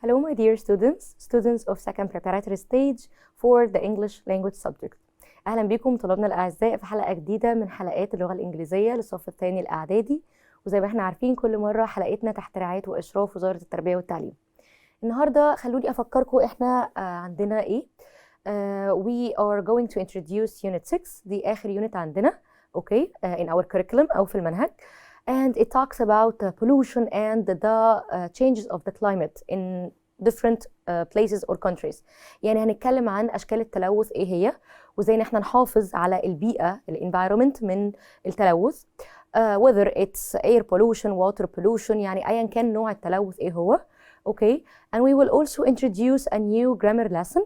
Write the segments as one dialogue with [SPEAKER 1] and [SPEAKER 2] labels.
[SPEAKER 1] Hello, my dear students of second preparatory stage for the English language subject. أهلا بكم طلابنا الأعزاء في حلقة جديدة من حلقات اللغة الإنجليزية للصف الثاني الإعدادي. وزي ما احنا عارفين كل مرة حلقتنا تحت رعاية وإشراف وزارة التربية والتعليم. النهاردة خلوني أفكركم احنا عندنا إيه. We are going to introduce unit 6. دي آخر unit عندنا in our curriculum أو في المنهج. And it talks about pollution and the changes of the climate in different places or countries. يعني هنتكلم عن أشكال التلوث إيه هي وإزاي إن إحنا نحافظ على البيئة environment من التلوث. Whether it's air pollution, water pollution، يعني أيا كان نوع التلوث إيه هو. And we will also introduce a new grammar lesson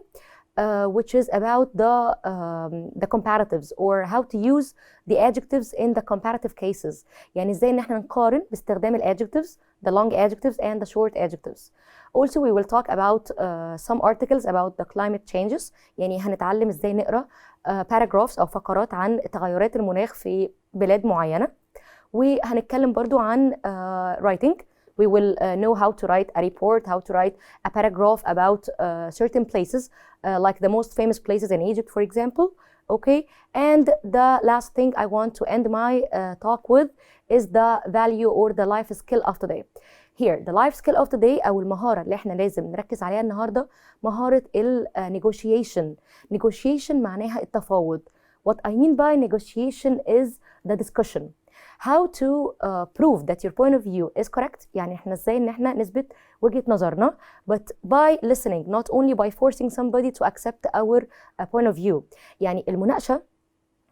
[SPEAKER 1] which is about the comparatives or how to use the adjectives in the comparative cases. يعني ازاي ان احنا نقارن باستخدام adjectives, the long adjectives and the short adjectives. Also we will talk about some articles about the climate changes. يعني هنتعلم ازاي نقرا paragraphs او فقرات عن تغيرات المناخ في بلاد معينة. وهنتكلم برضو عن writing. We will know how to write a report, how to write a paragraph about certain places, like the most famous places in Egypt, for example. And the last thing I want to end my talk with is the value or the life skill of today. Here, the life skill of today أو المهارة اللي احنا لازم نركز عليها النهاردة مهارة negotiation. Negotiation معناها التفاوض. What I mean by negotiation is the discussion. How to prove that your point of view is correct. يعني احنا ازاي ان احنا نثبت وجهة نظرنا but by listening, not only by forcing somebody to accept our point of view. يعني المناقشة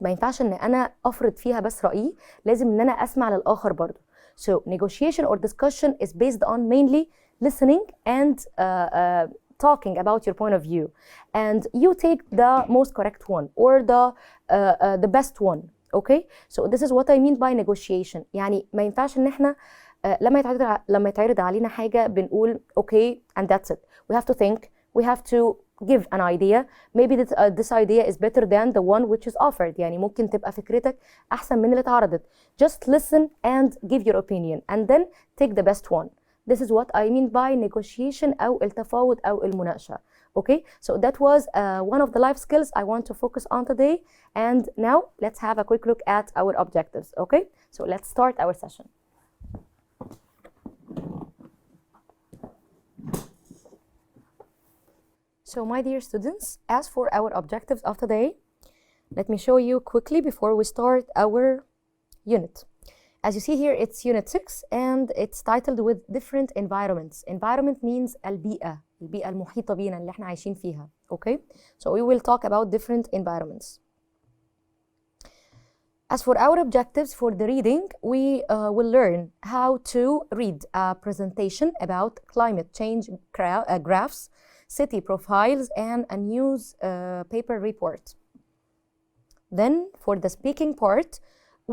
[SPEAKER 1] ما ينفعش ان انا افرض فيها بس رأيي، لازم ان انا اسمع للآخر برضو. So negotiation or discussion is based on mainly listening and talking about your point of view, and you take the most correct one or the best one. So this is what I mean by negotiation. يعني ما ينفعش ان احنا لما يتعرض علينا حاجة بنقول and that's it. We have to think, we have to give an idea. Maybe this idea is better than the one which is offered. يعني ممكن تبقى فكرتك أحسن من اللي اتعرضت. Just listen and give your opinion and then take the best one. This is what I mean by negotiation أو التفاوض أو المناقشة. So that was one of the life skills I want to focus on today. And now let's have a quick look at our objectives. So let's start our session. So my dear students, as for our objectives of today, let me show you quickly before we start our unit. As you see here, it's unit 6 and it's titled with different environments. Environment means البيئة المحيطة بينا اللي احنا عايشين فيها. So we will talk about different environments. As for our objectives for the reading, we will learn how to read a presentation about climate change graphs, city profiles, and a news paper report. Then for the speaking part,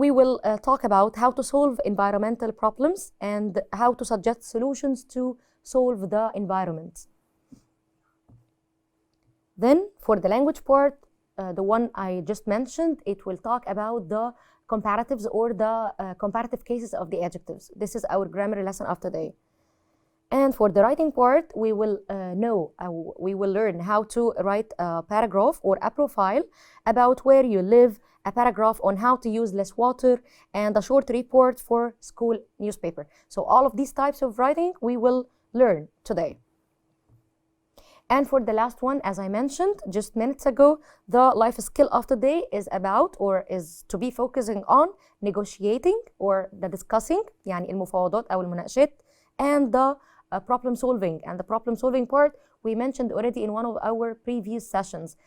[SPEAKER 1] we will talk about how to solve environmental problems and how to suggest solutions to solve the environment. Then for the language part, the one I just mentioned, it will talk about the comparatives or the comparative cases of the adjectives. This is our grammar lesson of today. And for the writing part, we will learn how to write a paragraph or a profile about where you live, a paragraph on how to use less water, and a short report for school newspaper. So all of these types of writing we will learn today. And for the last one, as I mentioned just minutes ago, the life skill of today is about or is to be focusing on negotiating or the discussing, يعني المفاوضات أو المناقشات, and the problem solving. And the problem solving part we mentioned already in one of our previous sessions.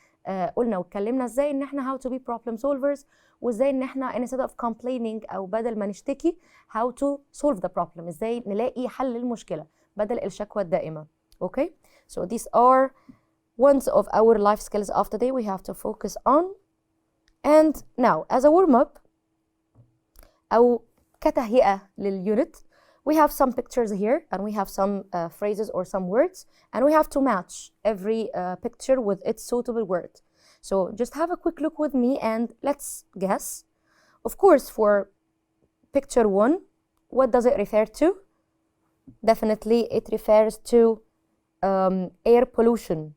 [SPEAKER 1] قلنا واتكلمنا ازاي ان احنا how to be problem solvers وازاي ان احنا instead of complaining أو بدل ما نشتكي how to solve the problem. ازاي نلاقي حل للمشكلة بدل الشكوى الدائمة. So these are ones of our life skills of today we have to focus on. And now as a warm-up أو كتهيئة للunit, we have some pictures here and we have some phrases or some words, and we have to match every picture with its suitable word. So just have a quick look with me and let's guess. Of course, for picture 1, what does it refer to? Definitely it refers to air pollution.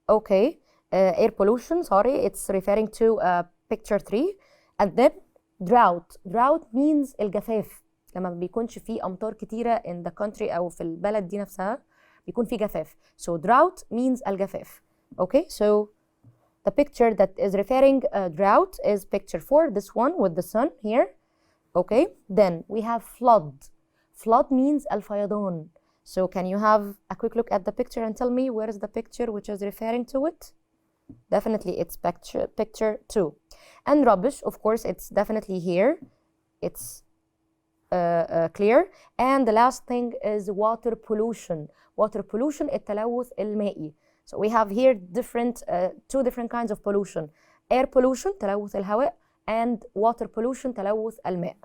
[SPEAKER 1] Okay, air pollution, sorry, it's referring to picture 3. And then drought. Drought means الجفاف. لما ما بيكونش فيه أمطار كتيرة in the country أو في البلد دي نفسها بيكون فيه جفاف. So drought means الجفاف. Okay, so the picture that is referring drought is picture 4, this one with the sun here. Okay, then we have flood. Flood means الفيضان. So can you have a quick look at the picture and tell me where is the picture which is referring to it? Definitely it's picture 2. And rubbish, of course, it's definitely here. It's clear. And the last thing is water pollution. Water pollution, التلوث المائي. So we have here two different kinds of pollution. Air pollution, تلوث الهواء, and water pollution, تلوث الماء.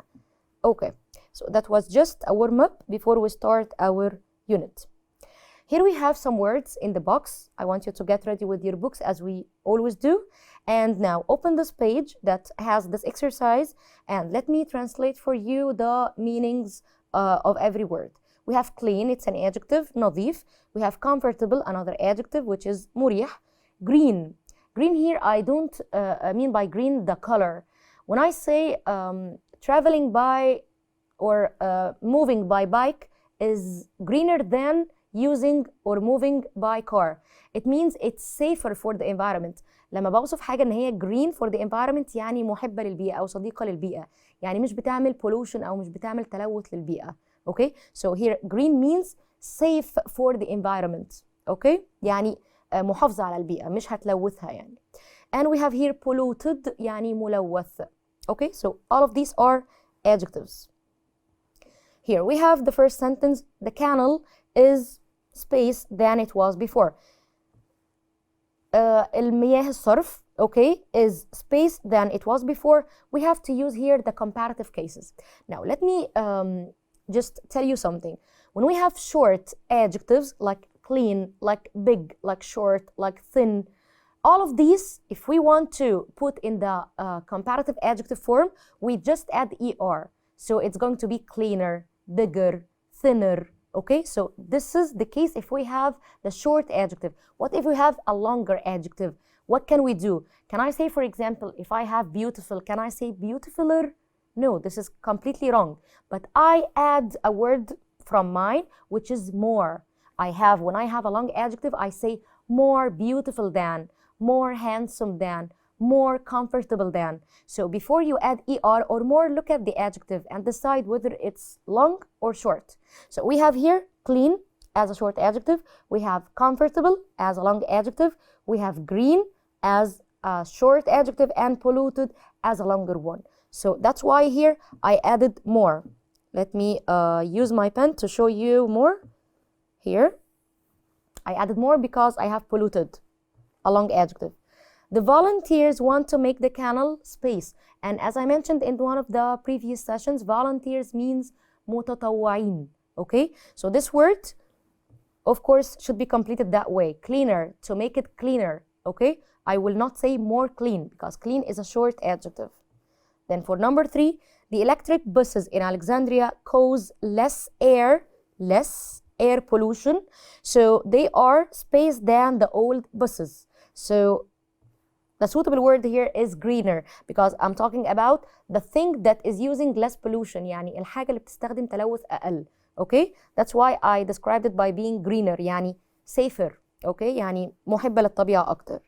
[SPEAKER 1] Okay, so that was just a warm-up before we start our unit. Here we have some words in the box. I want you to get ready with your books as we always do. And now open this page that has this exercise and let me translate for you the meanings of every word. We have clean, it's an adjective, نظيف. We have comfortable, another adjective, which is مريح. Green. Green here, I don't mean by green the color. When I say traveling by or moving by bike is greener than using or moving by car. It means it's safer for the environment. لما بوصف حاجة ان هي green for the environment يعني محبة للبيئة أو صديقة للبيئة. يعني مش بتعمل pollution أو مش بتعمل تلوث للبيئة. Okay? So here green means safe for the environment. Okay? يعني محافظة على البيئة مش هتلوثها يعني. And we have here polluted يعني ملوث. Okay? So all of these are adjectives. Here we have the first sentence. The canal is space than it was before. المياه الصرف, okay, is space than it was before. We have to use here the comparative cases. Now let me just tell you something. When we have short adjectives like clean, like big, like short, like thin, all of these, if we want to put in the comparative adjective form, we just add er. So it's going to be cleaner, bigger, thinner. Okay, so this is the case if we have the short adjective. What if we have a longer adjective? What can we do? Can I say, for example, if I have beautiful, can I say beautifuler? No, this is completely wrong. But I add a word from mine, which is more. When I have a long adjective, I say more beautiful than, more handsome than, more comfortable than. So before you add er or more, look at the adjective and decide whether it's long or short. So we have here clean as a short adjective. We have comfortable as a long adjective. We have green as a short adjective and polluted as a longer one. So that's why here I added more. Let me use my pen to show you more. Here I added more because I have polluted, a long adjective. The volunteers want to make the canal space. And as I mentioned in one of the previous sessions, volunteers means متطوعين. Okay? So this word, of course, should be completed that way. Cleaner, to make it cleaner. Okay? I will not say more clean because clean is a short adjective. Then for number 3, the electric buses in Alexandria cause less air pollution. So they are space than the old buses. So the suitable word here is greener because I'm talking about the thing that is using less pollution. يعني الحاجة اللي بتستخدم تلوث أقل. Okay? That's why I described it by being greener. يعني safer. Okay? يعني محبة للطبيعة أكتر.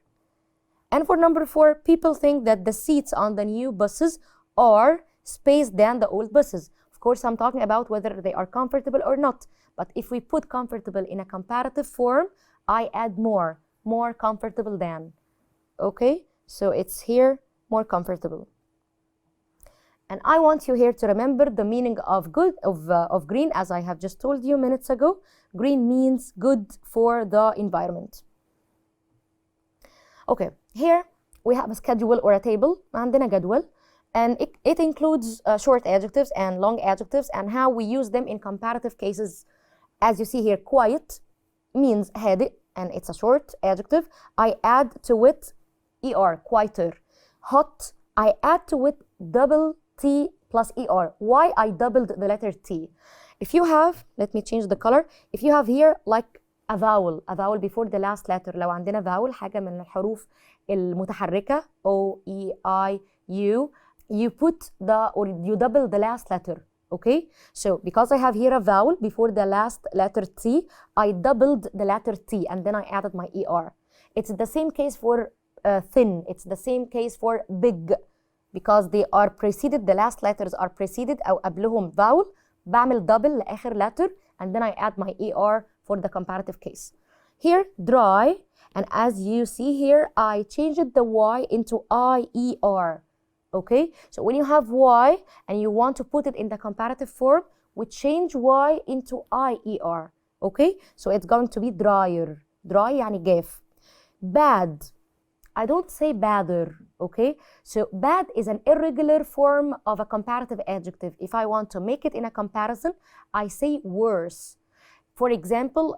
[SPEAKER 1] And for number 4, people think that the seats on the new buses are spaced than the old buses. Of course, I'm talking about whether they are comfortable or not. But if we put comfortable in a comparative form, I add more comfortable than. Okay, so it's here more comfortable. And I want you here to remember the meaning of green, as I have just told you minutes ago. Green means good for the environment. Okay, here we have a schedule or a table. عندنا جدول, and it includes short adjectives and long adjectives and how we use them in comparative cases. As you see here, quiet means هادئ, and it's a short adjective. I add to it er, quieter. Hot, I add to it double T plus er. Why I doubled the letter T? If you have, let me change the color. If you have here like a vowel before the last letter. لو عندنا vowel حاجة من الحروف المتحركة O, E, I, U, you put the or you double the last letter. Okay, so because I have here a vowel before the last letter T, I doubled the letter T and then I added my ER. It's the same case for thin. It's the same case for big, because they are preceded, the last letters are preceded أو قبلهم vowel. بعمل double لآخر letter and then I add my ER for the comparative case. Here, dry, and as you see here, I changed the Y into IER. Okay, so when you have Y and you want to put it in the comparative form, we change Y into IER. Okay, so it's going to be drier. Dry يعني جاف. Bad, I don't say badder. Okay, so bad is an irregular form of a comparative adjective. If I want to make it in a comparison, I say worse. For example,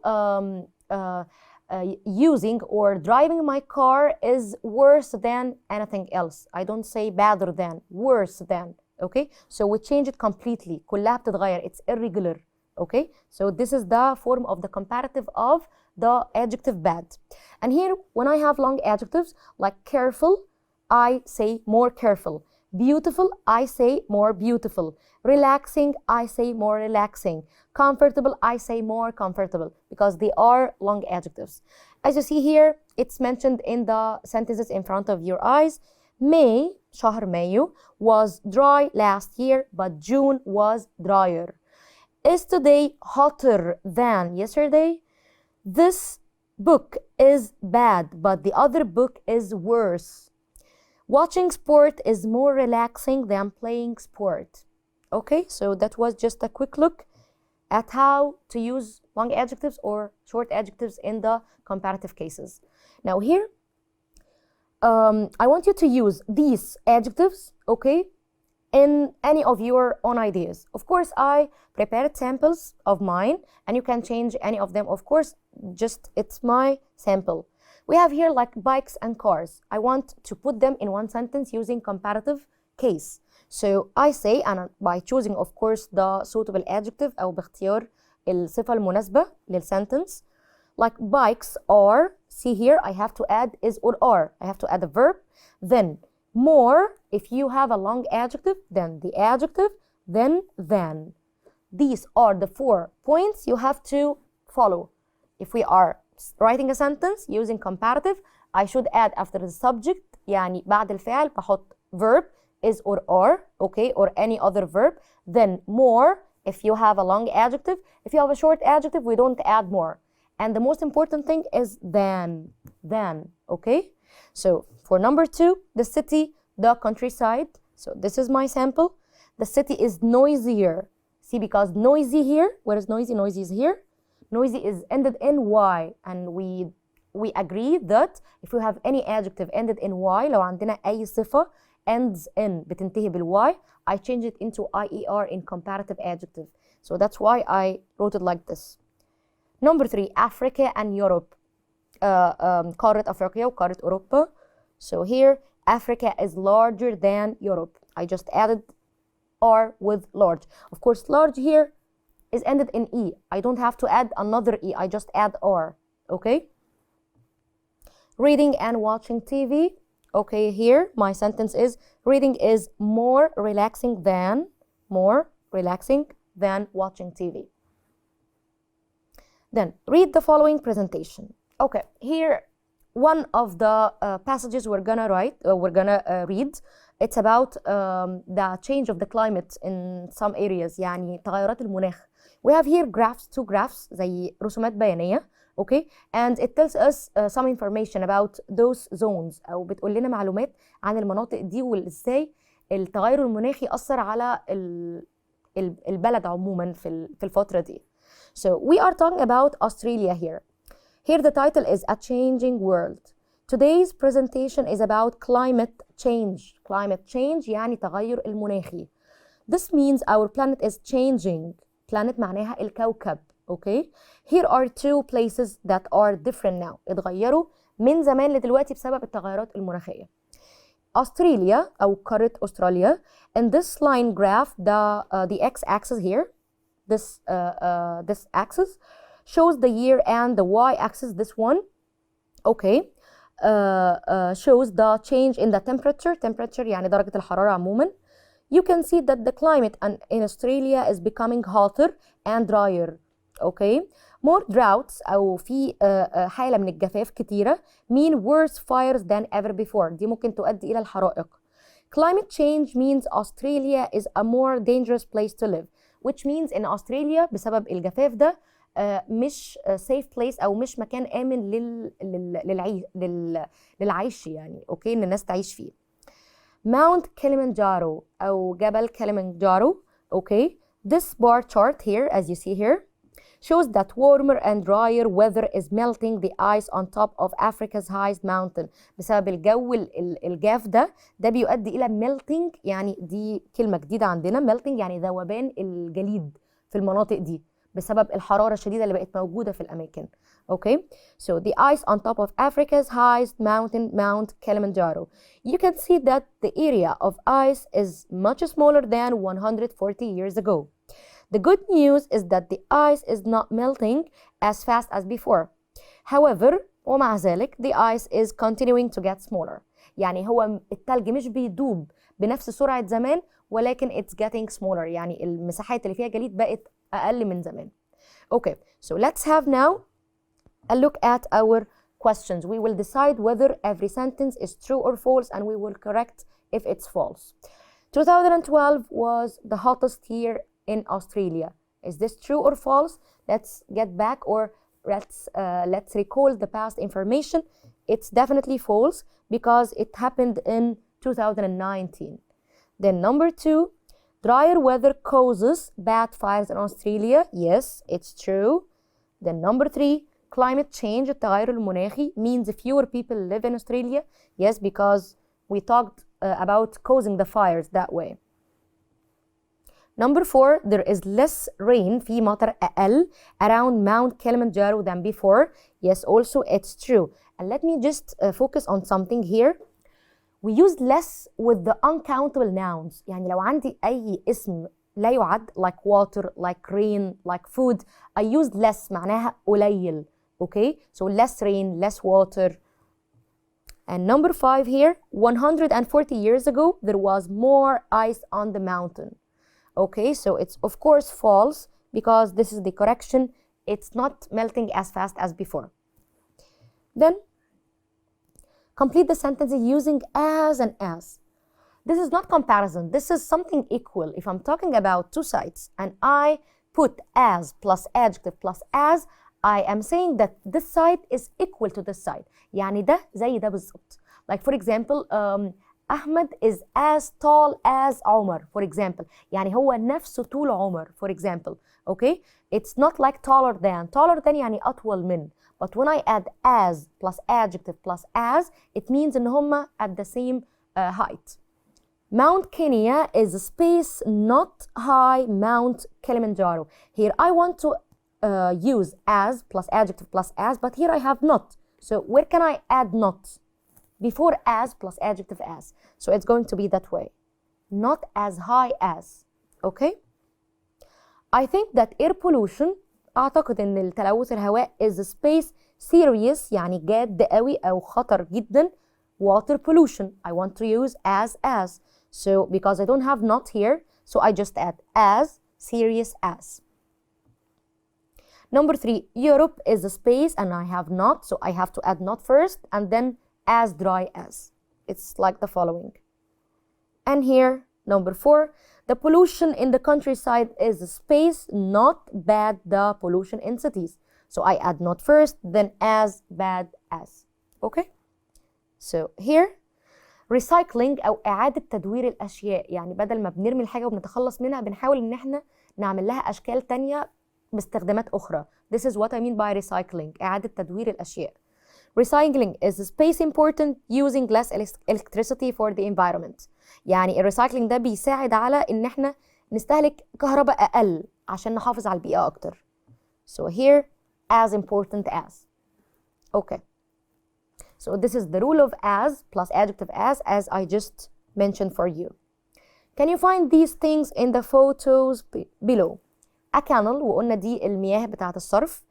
[SPEAKER 1] using or driving my car is worse than anything else. I don't say better than, worse than. Okay, so we change it completely. كلها بتتغير. It's irregular. Okay, so this is the form of the comparative of the adjective bad. And here, when I have long adjectives like careful, I say more careful. Beautiful, I say more beautiful. Relaxing, I say more relaxing. Comfortable, I say more comfortable, because they are long adjectives. As you see here, it's mentioned in the sentences in front of your eyes. May, شهر مايو, was dry last year, but June was drier. Is today hotter than yesterday? This book is bad, but the other book is worse. Watching sport is more relaxing than playing sport. Okay, so that was just a quick look at how to use long adjectives or short adjectives in the comparative cases. Now here, I want you to use these adjectives, okay, in any of your own ideas. Of course, I prepared samples of mine, and you can change any of them. Of course, just it's my sample. We have here like bikes and cars. I want to put them in one sentence using comparative case. So I say, and by choosing of course the suitable adjective أو باختيار الصفة المناسبة للsentence. Like bikes are, see here I have to add is or are. I have to add a verb. Then more, if you have a long adjective, then the adjective, then than. These are the 4 points you have to follow. If we are writing a sentence using comparative, I should add after the subject, يعني بعد الفعل بحط verb is or are, okay, or any other verb. Then more, if you have a long adjective. If you have a short adjective, we don't add more. And the most important thing is than, okay? So for number 2, the city, the countryside. So this is my sample. The city is noisier. See, because noisy here, where is noisy? Noisy is here. Noisy is ended in Y, and we agree that if you have any adjective ended in Y, لو عندنا أي صفة ends in بتنتهي بالY, I change it into IER in comparative adjective. So that's why I wrote it like this. Number 3, Africa and Europe. قارة أفريقيا وقارة أوروبا. So here, Africa is larger than Europe. I just added R with large. Of course, large here is ended in E. I don't have to add another E. I just add R. Okay? Reading and watching TV. Okay, here my sentence is reading is more relaxing than watching TV. Then read the following presentation. Okay, here one of the passages we're gonna read. It's about the change of the climate in some areas, يعني تغيرات المناخ. We have here graphs, 2 graphs زي رسومات بيانية. Okay, and it tells us some information about those zones, أو بتقول لنا معلومات عن المناطق دي وإزاي التغير المناخي أثر على البلد عموما في الفترة دي. So we are talking about Australia here. Here the title is A Changing World. Today's presentation is about climate change. Climate change يعني تغير المناخي. This means our planet is changing. Planet معناها الكوكب. Okay? Here are 2 places that are different now. اتغيروا من زمان لدلوقتي بسبب التغيرات المناخية. Australia أو قارة أستراليا. In this line graph, the x-axis here, this axis shows the year and the y-axis, this one, okay, shows the change in the temperature يعني درجة الحرارة عموما. You can see that the climate in Australia is becoming hotter and drier. Okay. More droughts أو في حالة من الجفاف كتيرة mean worse fires than ever before. دي ممكن تؤدي إلى الحرائق. Climate change means Australia is a more dangerous place to live, which means إن أستراليا بسبب الجفاف ده مش safe place أو مش مكان آمن للعيش يعني. أوكي، إن الناس تعيش فيه. Mount Kilimanjaro أو جبل كليمنجارو. Okay, this bar chart here, as you see here, shows that warmer and drier weather is melting the ice on top of Africa's highest mountain. بسبب الجو الجاف ده بيؤدي إلى melting، يعني دي كلمة جديدة عندنا. melting يعني ذوبان الجليد في المناطق دي بسبب الحرارة الشديدة اللي بقت موجودة في الأماكن. Okay, so the ice on top of Africa's highest mountain, Mount Kilimanjaro. You can see that the area of ice is much smaller than 140 years ago. The good news is that the ice is not melting as fast as before. However, ومع ذلك, the ice is continuing to get smaller. يعني هو التلج مش بيدوب بنفس سرعة زمان، ولكن it's getting smaller. يعني المساحات اللي فيها جليد بقت أقل من زمان. Okay, so let's have now a look at our questions. We will decide whether every sentence is true or false, and we will correct if it's false. 2012 was the hottest year in Australia. Is this true or false? Let's get back, or let's recall the past information. It's definitely false because it happened in 2019. Then number 2, drier weather causes bad fires in Australia. Yes, it's true. Then number 3, climate change, التغير المناخي, means fewer people live in Australia. Yes, because we talked about causing the fires that way. Number 4, there is less rain, في مطر أقل around Mount Kilimanjaro than before. Yes, also it's true. And let me just focus on something here. We use less with the uncountable nouns. يعني لو عندي أي اسم لا يعد, like water, like rain, like food, I use less معناها قليل. Okay, so less rain, less water. And number 5 here, 140 years ago, there was more ice on the mountain. Okay, so it's of course false because this is the correction. It's not melting as fast as before. Then, complete the sentences using as and as. This is not comparison. This is something equal. If I'm talking about two sides and I put as plus adjective plus as, I am saying that this side is equal to this side. يعني ده زي ده بالظبط. Like for example, Ahmed is as tall as Omar, for example. يعني هو نفسه طول عمر, for example. Okay? It's not like taller than. Taller than يعني أطول من. But when I add as plus adjective plus as, it means إن هما at the same height. Mount Kenya is a space, not high Mount Kilimanjaro. Here I want to use as plus adjective plus as, but here I have not. So where can I add not? Before as plus adjective as. So it's going to be that way. Not as high as. Okay? I think that air pollution, أعتقد إن التلوث الهواء is a space serious, يعني جاد قوي أو خطر جدا. Water pollution, I want to use as. So because I don't have not here, so I just add as, serious as. Number 3, Europe is a space and I have not, so I have to add not first and then as dry as. It's like the following. And here, number 4, the pollution in the countryside is a space, not bad the pollution in cities. So I add not first, then as, bad as. Okay? So here, recycling أو إعادة تدوير الأشياء. يعني بدل ما بنرمي الحاجة وبنتخلص منها بنحاول إن احنا نعمل لها أشكال تانية باستخدامات أخرى. This is what I mean by recycling. إعادة تدوير الأشياء. Recycling is a space important using less electricity for the environment. يعني الريسايكلينج ده بيساعد على إن احنا نستهلك كهرباء أقل عشان نحافظ على البيئة أكتر. So here, as important as. Okay. So this is the rule of as plus adjective as I just mentioned for you. Can you find these things in the photos below? A canal, وقلنا دي المياه بتاعة الصرف.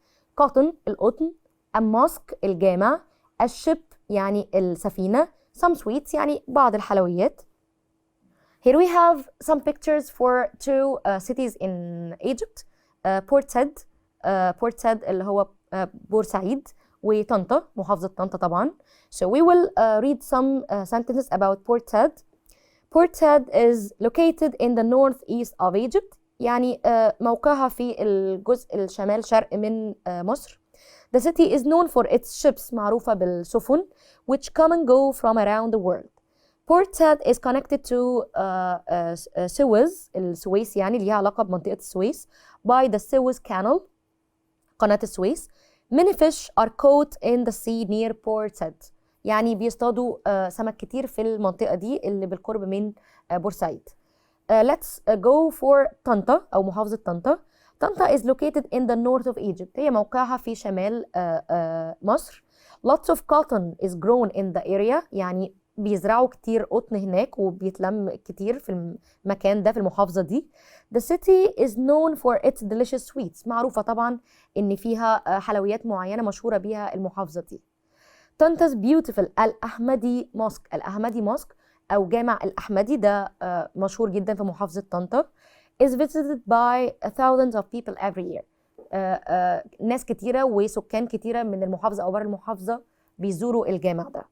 [SPEAKER 1] cotton القطن، a mosque الجامع، a ship يعني السفينة، some sweets يعني بعض الحلويات. Here we have some pictures for two cities in Egypt. Port Said اللي هو بورسعيد، وطنطا محافظة طنطا طبعا. So we will read some sentences about Port Said. Port Said is located in the northeast of Egypt. يعني موقعها في الجزء الشمال شرق من مصر. The city is known for its ships معروفة بالسفن which come and go from around the world. Port Said is connected to Suez السويس يعني ليها علاقة بمنطقة السويس by the Suez Canal قناة السويس. Many fish are caught in the sea near Port Said. يعني بيصطادوا سمك كتير في المنطقة دي اللي بالقرب من بورسعيد. Let's go for طنطا أو محافظة طنطا. طنطا is located in the north of Egypt. هي موقعها في شمال مصر. Lots of cotton is grown in the area. يعني بيزرعوا كتير قطن هناك وبيتلم كتير في المكان ده في المحافظة دي. The city is known for its delicious sweets. معروفة طبعا إن فيها حلويات معينة مشهورة بيها المحافظة دي. طنطا's beautiful الأحمدي ماسك. الأحمدي ماسك أو جامع الأحمدي ده مشهور جدا في محافظة طنطا. is visited by thousands of people every year. ناس كتيرة وسكان كتيرة من المحافظة أو بره المحافظة بيزوروا الجامع ده.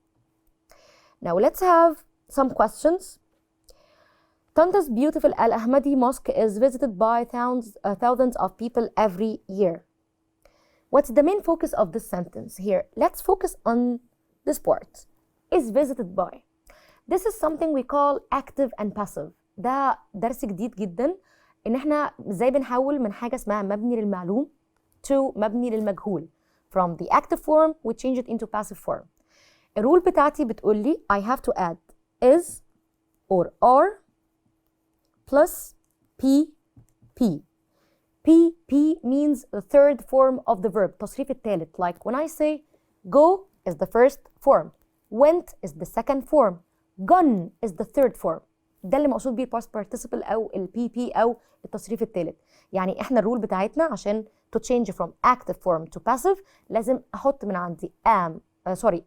[SPEAKER 1] Now let's have some questions. Tanta's beautiful Al-Ahmadi Mosque is visited by thousands of people every year. What's the main focus of this sentence here? Let's focus on this part. Is visited by. This is something we call active and passive. ده درس جديد جدا ان احنا ازاي بنحول من حاجة اسمها مبني للمعلوم to مبني للمجهول. From the active form we change it into passive form. الرول بتاعتي بتقول لي I have to add is or are plus PP. PP means the third form of the verb. تصريف الثالث. Like when I say go is the first form, went is the second form, gone is the third form. ده اللي مقصود بيه past participle أو ال PP أو التصريف الثالث. يعني احنا الرول بتاعتنا عشان to change from active form to passive لازم أحط من عندي am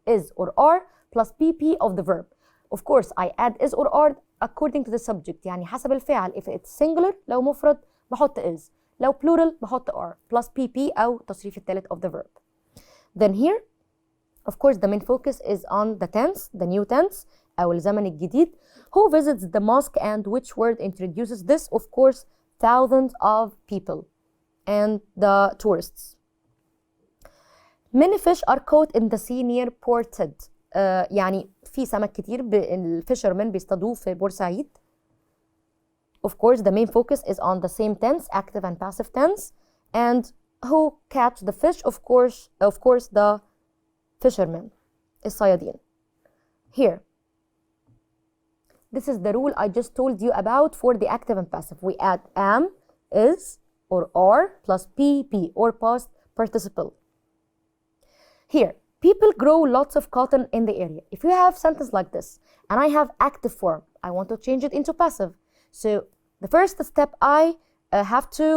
[SPEAKER 1] is or are plus PP of the verb. Of course I add is or are according to the subject. يعني حسب الفعل. If it's singular لو مفرد بحط is. لو plural بحط are plus PP أو تصريف الثالث of the verb. Then here of course the main focus is on the tense, the new tense أو الزمن الجديد. Who visits the mosque and which word introduces this? Of course thousands of people and the tourists. Many fish are caught in the sea near Port Said. يعني في سمك كتير الفيشرمان بيصطادوه في بورسعيد. Of course the main focus is on the same tense, active and passive tense. And who catch the fish? Of course the fishermen, الصيادين. Here, this is the rule I just told you about for the active and passive. We add am, is, or are plus PP or past participle. Here, people grow lots of cotton in the area. If you have sentence like this and I have active form, I want to change it into passive. So the first step I have to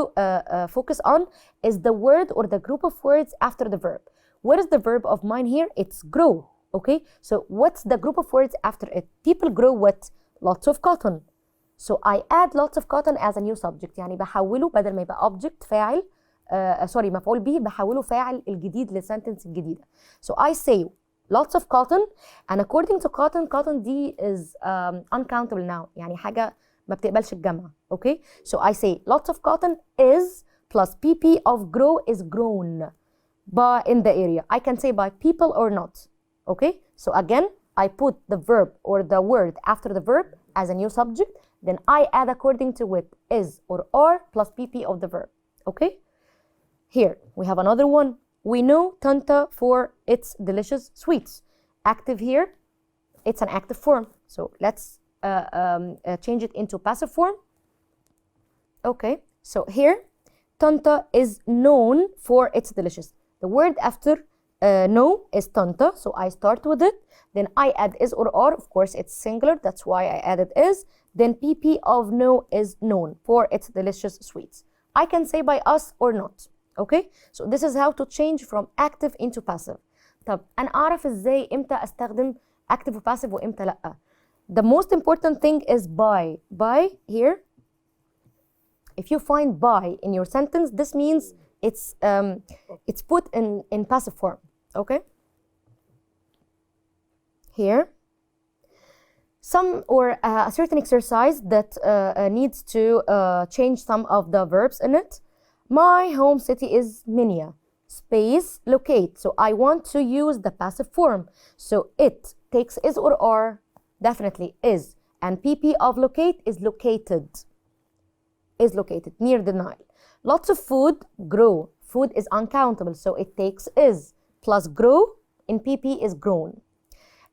[SPEAKER 1] focus on is the word or the group of words after the verb. What is the verb of mine here? It's grow. Okay, so what's the group of words after it? People grow what? Lots of cotton. So I add lots of cotton as a new subject. يعني بحوله بدل ما يبقى object فاعل مفعول به بحوله فاعل الجديد للسنتنس الجديدة. So I say lots of cotton and according to cotton دي is uncountable noun. يعني حاجة ما بتقبلش الجمع. Okay, so I say lots of cotton is plus PP of grow is grown by in the area. I can say by people or not. Okay, so again I put the verb or the word after the verb as a new subject, then I add according to it is or are plus PP of the verb. Okay, here we have another one. We know Tanta for its delicious sweets. Active here, it's an active form, so let's change it into passive form. Okay, so here Tanta is known for its delicious. The word after know is Tanta, so I start with it, then I add is or are. Of course it's singular, that's why I added is. Then PP of know is known for its delicious sweets. I can say by us or not. Okay, so this is how to change from active into passive. طب أنا أعرف إزاي إمتى أستخدم active و passive وإمتى لأ. The most important thing is by. By here, if you find by in your sentence, this means it's put in passive form. Okay. Here, some or a certain exercise that needs to change some of the verbs in it. My home city is Minya. Space locate. So I want to use the passive form. So it takes is or are. Definitely is. And PP of locate is located. Is located near the Nile. Lots of food grow. Food is uncountable. So it takes is plus grow in PP is grown.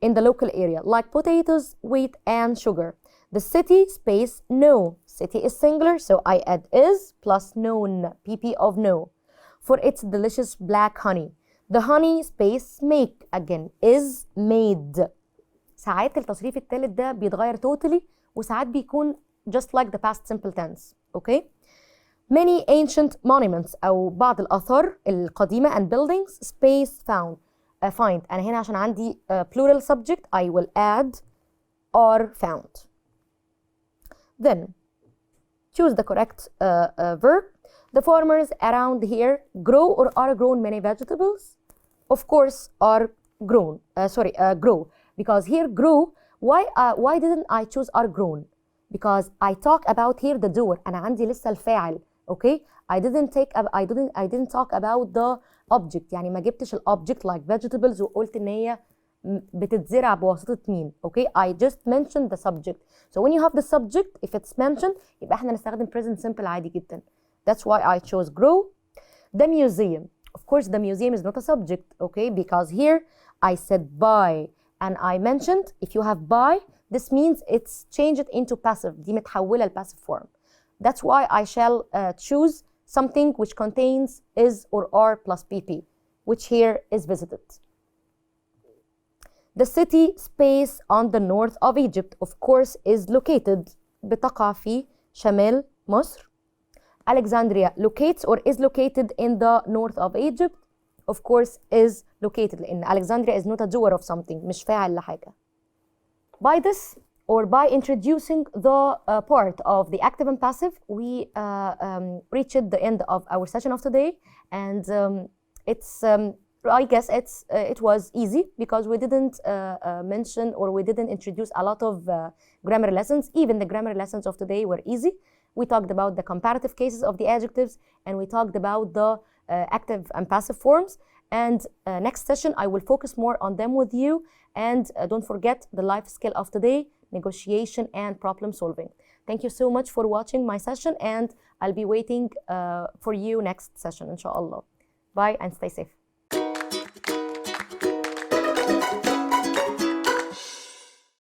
[SPEAKER 1] In the local area, like potatoes, wheat, and sugar. The city space no. City is singular, so I add is plus known, PP of no. For its delicious black honey. The honey space make again is made. ساعات التصريف الثالث ده بيتغير totally وساعات بيكون just like the past simple tense. Okay? Many ancient monuments أو بعض الآثار القديمة and buildings space found. Find. أنا هنا عشان عندي plural subject I will add are found. Then choose the correct verb. The farmers around here grow or are grown many vegetables. Of course are grown. Grow. Because here grow. Why didn't I choose are grown? Because I talk about here the doer. أنا عندي لسه الفاعل. Okay. I didn't talk about the object. يعني ما جبتش الobject like vegetables وقلت إن هي بتتزرع بواسطة مين. Okay. I just mentioned the subject. So when you have the subject, if it's mentioned, يبقى احنا نستخدم present simple عادي جدا. That's why I chose grow. The museum. Of course, the museum is not a subject. Okay. Because here I said by and I mentioned if you have by, this means it's changed into passive. دي متحولة ل passive form. That's why I shall choose something which contains is or are plus PP, which here is visited. The city space on the north of Egypt, of course, is located. بتقع في شمال مصر. Alexandria locates or is located in the north of Egypt. Of course, is located. لأن Alexandria is not a doer of something. مش فاعل لحاجة. By this, or by introducing the part of the active and passive, we reached the end of our session of today, and I guess it was easy because we didn't mention or we didn't introduce a lot of grammar lessons. Even the grammar lessons of today were easy. We talked about the comparative cases of the adjectives, and we talked about the active and passive forms. And next session, I will focus more on them with you. And don't forget the life skill of today, negotiation and problem solving. Thank you so much for watching my session, and I'll be waiting for you next session, inshallah. Bye and stay safe.